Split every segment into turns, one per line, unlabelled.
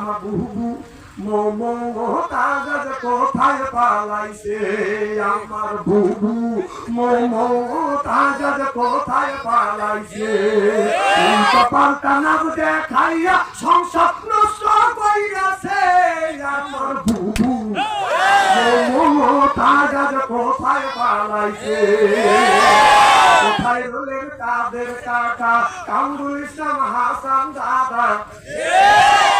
আমার বুবু মমতাজ কোথায় পালাইছে আমার বুবু মমতাজ কোথায় পালাইছে পাল্টা নাম দেখাইয়া সংসার নষ্ট কইরাছে আমার বুবু মমতাজ কোথায় পালাইছে কোথায় রইলেন কাদের কাকা কামরুল ইসলাম হাসান দাদা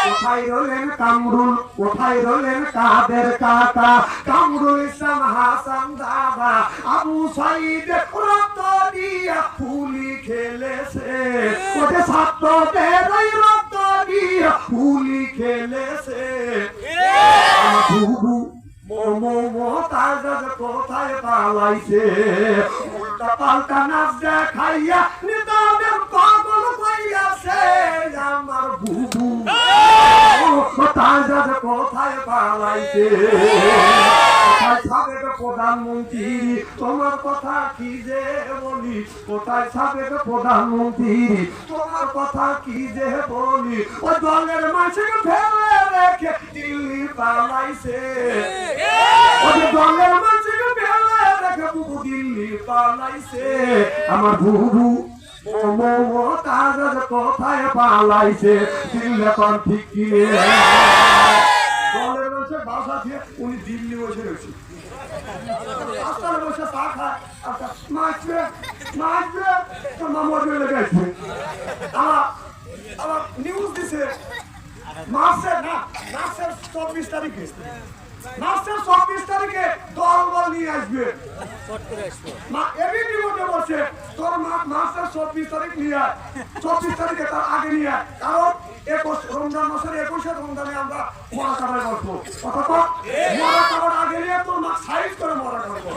কোথায় রইলেন কামরুল কোথায় রইলেন কাদের কাকা কামরুল ইসলাম হাসান দাদা আবু সাইদ রক্ত দিয়া ফুলি খেলেছে ওদের ছাত্রদের ওই রক্ত দিয়া ফুলি খেলেছে বুবু মমতাজ কোথায় পালাইছে উল্টা পাল্টা নাচ দেখাইয়া নিদানের পাগল কইয়াছে আমার বুবু মমতাজ কোথায় পালাইছে কোথায় সাবেক প্রধানমন্ত্রী তোমার কথা কি যে বলি কোথায় সাবেক প্রধানমন্ত্রী তোমার কথা কি যে বলি ওই দলের মানুষকে ফেলে রেখে দিল্লি পালাইছে ওদের দলের মানুষকে ফেলে রেখে বুবু দিল্লি পালাইছে আমার বুবু মমতাজ কোথায় পালাইছে দিল্লি কোন ঠিক কি দলের মানুষের বাসা দিয়ে উনি দিল্লি বসে রয়েছে রাস্তায় বসে চা খায় আচ্ছা মাছবে মাছবে তোর মামা লেগে আসবে আবার নিউজ দিছে মাসের 24 তারিখে মাসের 24 তারিখে দল নিয়ে আসবে এমনি মধ্যে বলছে তোর মাসের 24 তারিখ নিয়ে 24 তারিখে তার আগে নিয়ে কারণ 21 রমজান মাসের 21 রমজানে আমরা মরা কাবায় বসবো অথবা মরা কাবার আগে নিয়ে তোর মা সাইজ করে মরা করবো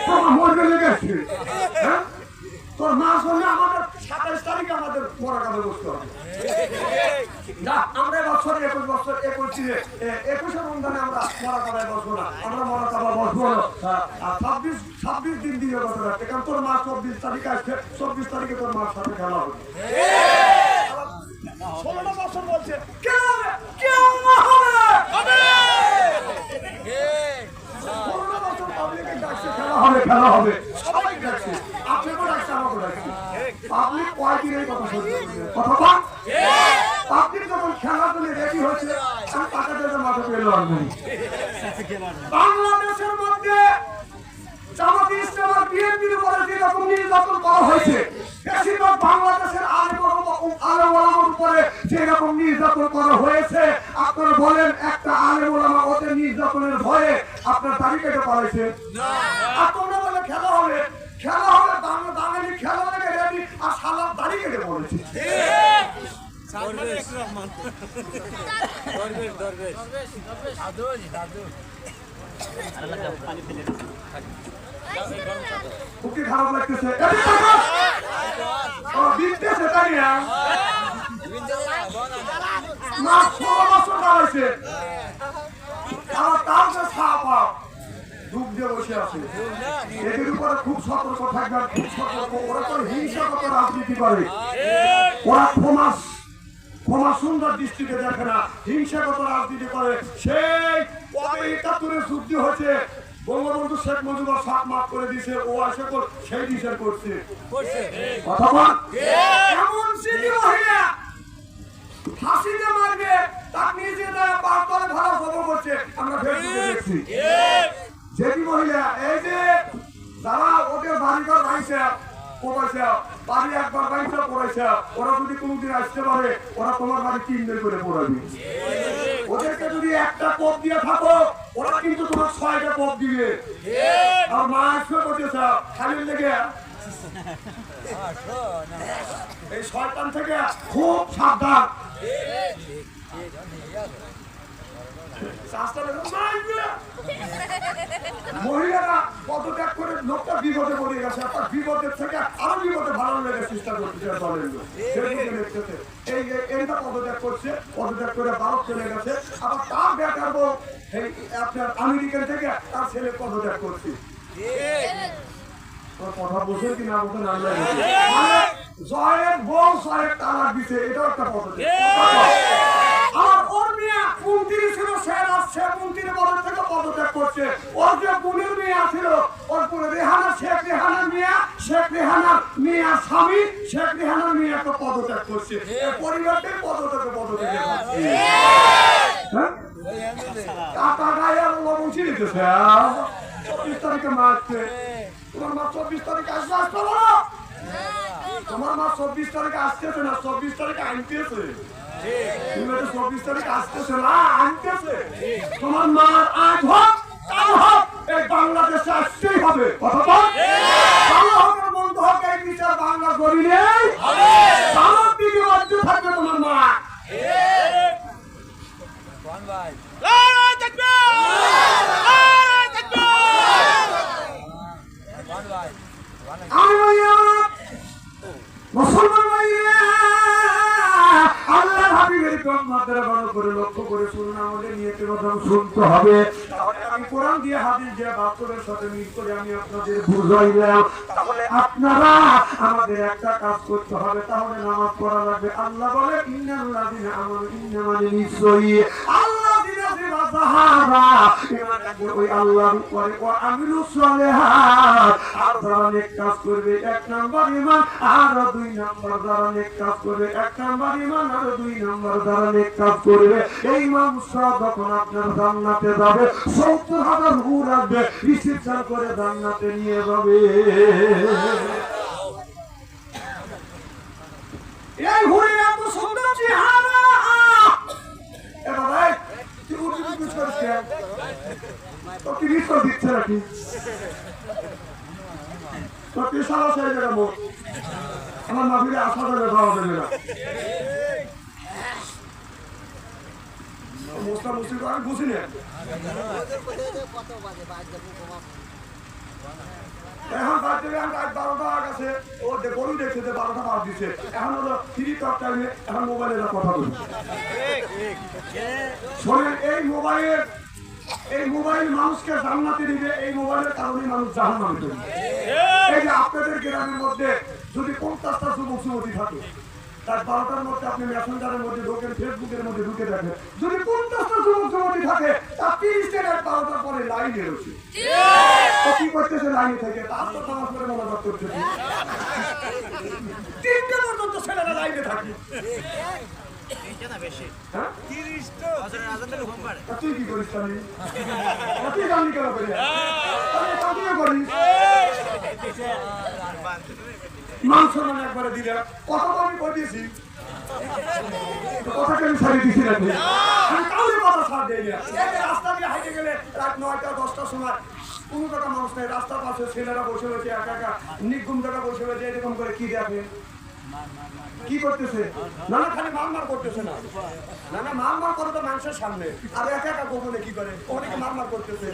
তোর মরবে লেগে আসছে তোর মাস হলে আমাদের 27 তারিখে আমাদের মরা কাবায় বসতে হবে আমরা বছর 21 রমজানে আমরা মরা কাবায় বসবো না আমরা মরা কাবা বসবো না 26 দিন দিয়ে বসে রাখতে কারণ তোর মা 24 তারিখে আসছে 24 তারিখে তোর মার সাথে খেলা হবে 16 বছর বলছে খেলা হবে সবাই ডাকছে আপনাকেও ডাকছে আমাকেও ডাকছে পাবলিক কয়েকদিনের কথা অথবা পাবলিক যখন খেলার জন্য রেডি হচ্ছে আমি টাকাদের মাথা পেল বাংলাদেশের মধ্যে জামাতে ইসলাম আর বিএনপির উপরে যেরকম নির্যাতন করা হয়েছে বেশিরভাগ বাংলাদেশের আলেম ওলামার উপরে যেরকম নির্যাতন করা হয়েছে আপনারা বলেন একটা আলেম ওলামা ওদের নির্যাতনের ভয়ে আপনার দাড়ি কেটে পালাইছে আর তোমরা বলে খেলা হবে বাঙালি খেলা লেগে রেডি আর সালার দাড়ি কেটে পড়েছে খুবই খারাপ লাগতেছে তাই না 16 বছর দাঁড়াইছে আবার তার যে ছাপা ডুব দিয়ে বসে আছে এদের উপরে খুব সতর্ক থাকবেন খুব সতর্ক ওরা তো হিংসাগত রাজনীতি করে ওরা ক্ষমা সুন্দর দৃষ্টিতে দেখে না হিংসাগত রাজনীতি করে সেই 71 যুদ্ধ হয়েছে বঙ্গবন্ধু শেখ মুজিবুর সাত মাফ করে দিয়েছে ও আশা কর সেই বিচার করছে অথবা এমন সিটি মহিলা ফাঁসিতে মারবে তার নিজে পার করে ভালো খবর করছে আমরা ফেসবুকে দেখছি যেটি মহিলা এই যে যারা ওদের বাড়িঘর ভাইছে পড়াইছে বাড়ি একবার বাইছে পড়াইছে ওরা যদি কোনোদিন আসতে পারে ওরা তোমার বাড়ি 3 দিন করে পড়াবে ওদেরকে যদি একটা কোপ দিয়ে থাকো ওরা কিন্তু তোমার 6টা কোপ দিবে আর মা আসবে বলতেছে খালি লেগে এই শয়তান থেকে খুব সাবধান মহিলারা পদত্যাগ করে লোকটা বিপদে পড়ে গেছে আপনার বিপদের থেকে আরো বিপদে ভালো লেগে চেষ্টা করছে দলের লোক এইটা পদত্যাগ করছে পদত্যাগ করে ভারত চলে গেছে আবার তার বেটার বউ আপনার আমেরিকান থেকে তার ছেলে পদত্যাগ করছে কথা বলছে কি না বলতে না জয়ের বউ জয়ের তালাক দিছে এটাও একটা পদত্যাগ থেকে যাচ্ছি হ্যাঁ টাকা গায়ে আর লবণ ছিঁড়েছে 24 তারিখে মারছে তোমার মা 24 তারিখে আসবে আসতে বলো তোমার মা 24 তারিখে আসতেছে না 24 তারিখে আনতেছে তুমি 24 তারিখে আসতেছে না আনতেছে তোমার মা আজ হোক কাল হোক এই বাংলাদেশে আসতেই হবে কথা বল ভালো হোক মন্দ হোক এই বিচার বাংলা জমিনে হবে সারা দিকে রাজ্য থাকবে তোমার মা কোন ভাই নারায়ে তাকবীর নারায়ে তাকবীর কোন ভাই মুসলমান ভাইরা আল্লাহর হাবিবের কন্যাদের ভালো করে লক্ষ্য করে শুনুন আমাদের নিয়তের কথা শুনতে হবে তাহলে আমি কোরআন দিয়ে হাদিস দিয়ে বাস্তবের সাথে মিল করে আমি আপনাদের বুঝাইলাম তাহলে আপনারা আমাদের একটা কাজ করতে হবে তাহলে নামাজ পড়া লাগবে আল্লাহ বলে ইন্নাল্লাযিনা আমানু ইন্নামাল নিশ্চয়ই আল্লাযিনা সাহারা ইমান রাখবে ওই আল্লাহর উপরে ও আমিলুস সালিহাত আর যারা নেক কাজ করবে এক নাম্বার ঈমান আর দুই নাম্বার যারা নেক কাজ করবে এক নাম্বার ঈমান আর দুই নাম্বার যারা নেক কাজ করবে এই মানুষরা যখন আপনার জান্নাতে যাবে ৭০,০০০ হুর আসবে রিসিপশন করে জান্নাতে নিয়ে যাবে এই হুরে এত সুন্দর চেহারা এ বাবা তুই উঠে কিছু করিস কেন তো কি রিস্ক দিচ্ছে নাকি তো তুই সারা সেই জায়গা মোট আমার মাফিরে আসা যাবে যাওয়া যাবে না মোস্তা মুসিদ আমি বুঝি না এখন বাদ দেবে আমি রাত 12টা গেছে ও গরু দেখছে যে 12টা বাদ দিচ্ছে এখন হলো 3 টক টাইমে এখন মোবাইলে কথা বলি শোনেন এই মোবাইল মানুষকে জান্নাতে দিবে এই মোবাইলের কারণে মানুষ জাহান্নামে চলে এই যে আপনাদের গ্রামের মধ্যে যদি 50টা যুবক যুবতী থাকে তার 12টার মধ্যে আপনি মেসেঞ্জারের মধ্যে ঢোকেন ফেসবুকের মধ্যে ঢুকে দেখেন যদি 50টা যুবক যুবতী থাকে তার 30 টাকার 12টার পরে লাইনে রয়েছে কি করতেছে লাইনে থেকে তার তো নামাজ পড়ে মোনাজাত করতেছে 3টা পর্যন্ত ছেলেরা লাইনে থাকে তুই কি করিস তুই জানি কেন করি মাংস মানে একবারে দিলে কথা তো আমি বলিয়েছি কথাকে আমি ছাড়িয়ে দিচ্ছি না আমি কাউকে কথা ছাড় দিই না রাস্তা দিয়ে হাইটে গেলে রাত 9টা 10টার সময় কোনো টাকা মানুষ নেই রাস্তার পাশে ছেলেরা বসে রয়েছে একা একা নির্গুম জায়গা বসে রয়েছে এরকম করে কি দেখে কি করতেছে না না খালি মারমার করতেছে না না না মারমার করে তো মানুষের সামনে আর একা একা গোপনে কি করে ওখানে মারমার করতেছে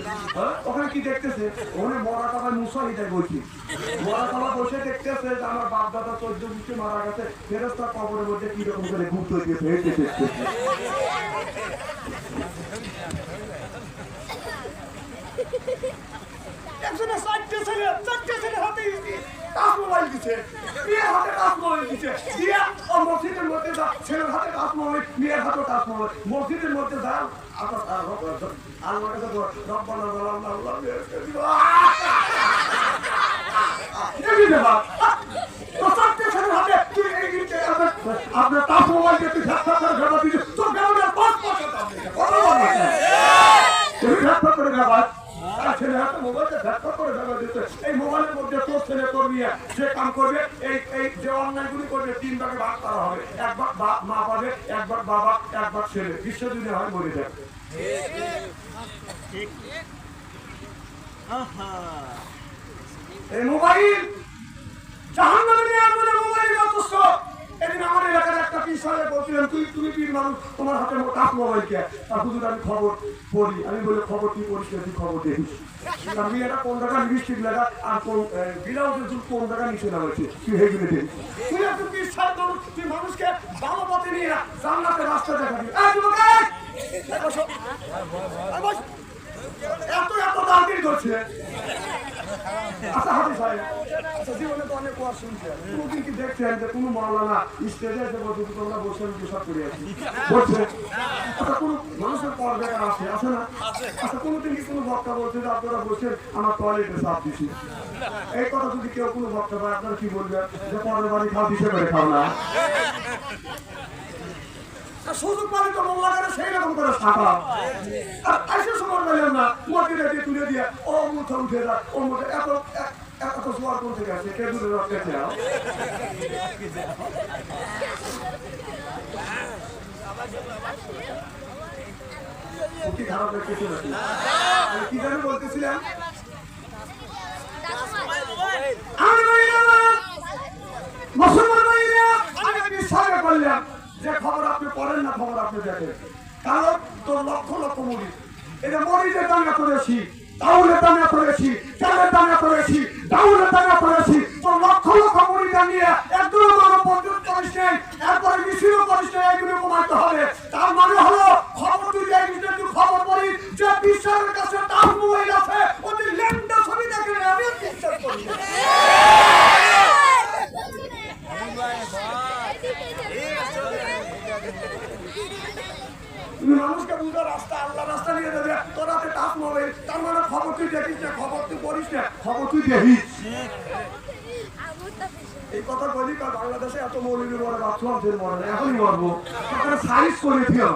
ওখানে কি দেখতেছে ওখানে মরা টাকা মুসাহিদায় বলছি মরা টাকা বসে দেখতেছে যে আমার বাপ দাদা 14 বছর মারা গেছে ফেরেশতা কবরের মধ্যে কি রকম করে ঘুরতে গেছে হেঁটে দেখতেছে একজনে 4টে ছেলে হাতে কাজ মোবাইল দিচ্ছে মেয়ের হাতে কাজ মোবাইল দিচ্ছে দিয়া ও মসজিদের মধ্যে যা ছেলের হাতে কাজ মোবাইল মেয়ের হাতে কাজ মোবাইল মসজিদের মধ্যে যা আল্লাহ কাছে রব্বানা আল্লাহ আপনার কাজ মোবাইল দিয়ে ঝাপটা করে ঘাটা দিচ্ছে তোর গ্রামের 5 বছর করে ঘাটা ছেলে হাতে মোবাইলটা ঝাপটা করে ঘাটা দিচ্ছে এই মোবাইলের মধ্যে তোর ছেলে তোর নিয়ে যে কাম করবে এই যে অন্যায়গুলি করবে 3 ভাগে ভাগ করা হবে একবার মা পাবে একবার বাবা একবার ছেলে বিশ্ব যদি হয় মরে যাবে এই মোবাইল জাহান্নামে নিয়ে আসবে মোবাইল যথেষ্ট এদিন আমার এলাকার একটা পীর সাহেব বলছিলেন তুমি পীর মানুষ তোমার হাতে কাজ মোবাইল কে আর হুজুর আমি খবর পড়ি আমি বলি খবর কি পড়িস তুই খবর দেখিস আমি এটা 15 টাকা লিপস্টিক লাগা আর ব্লাউজের জন্য 15 টাকা নিচে নামাইছি তুই হেগুলো দেখিস তুই একটু পীর সাহেব তুই মানুষকে ভালো পথে নিয়ে জান্নাতের রাস্তা দেখাবি এত দাঁড়িয়ে করছে আচ্ছা হাতি সাহেব আচ্ছা জীবনে তো অনেক ওয়াজ শুনছেন কোনদিন কি দেখছেন যে কোনো মাওলানা স্টেজে এসে বলছে তোমরা বসে আমি সব করে আছি বলছে আচ্ছা কোনো মানুষের পর বেকার আছে না আচ্ছা কোনোদিন কি কোনো বক্তা বলছে যে আপনারা বসেন আমার টয়লেটে সাপ দিছি এই কথা যদি কেউ কোনো বক্তা পায় আপনারা কি বলবেন যে পরের বাড়ি খাও দিতে করে খাও না আর সুযোগ পালি তো মোল্লা করে সেই রকম করে সাপা আর আইসে সময় পেলাম না মন্দিরে দিয়ে তুলে দিয়ে ও মুঠো উঠে যা ও মুঠে এত জোয়ার করতে গেছে কে দূরে রাখতে চাও কি খারাপ কিছু নাকি আমি কি জানি বলতেছিলাম মুসলমান ভাইরা আমি বিশ্বাস করলাম যে খবর আপনি পড়েন না খবর আপনি দেখেন কারণ তোর লক্ষ লক্ষ মুড়ি এটা মরিদের দাঙ্গা করেছি দাউলের দাঙ্গা করেছি চালের দাঙ্গা করেছি দাউলের দাঙ্গা করেছি তোর লক্ষ লক্ষ মুড়ি দাঁড়িয়ে একদম পর্যন্ত করিস নেই এরপরে মিছিলও করিস নেই এগুলো কমাইতে হবে তার মানে হলো খবর তুই খবর পড়ি যে বিশ্বের কাছে তার মোবাইল আছে ওদের ল্যান্ডা ছবি দেখে আমি বিশ্বাস করি মানুষকে বুঝা রাস্তা আল্লাহ রাস্তা নিয়ে দেবে তোর হাতে টাচ মোবাইল তার মানে খবর তুই দেখিস না খবর তুই পড়িস না খবর তুই দেখিস এই কথা বলি কারণ বাংলাদেশে এত মৌলিক মরে বাথরুম মরে না এখনই মরবো সাইজ করে দিয়ে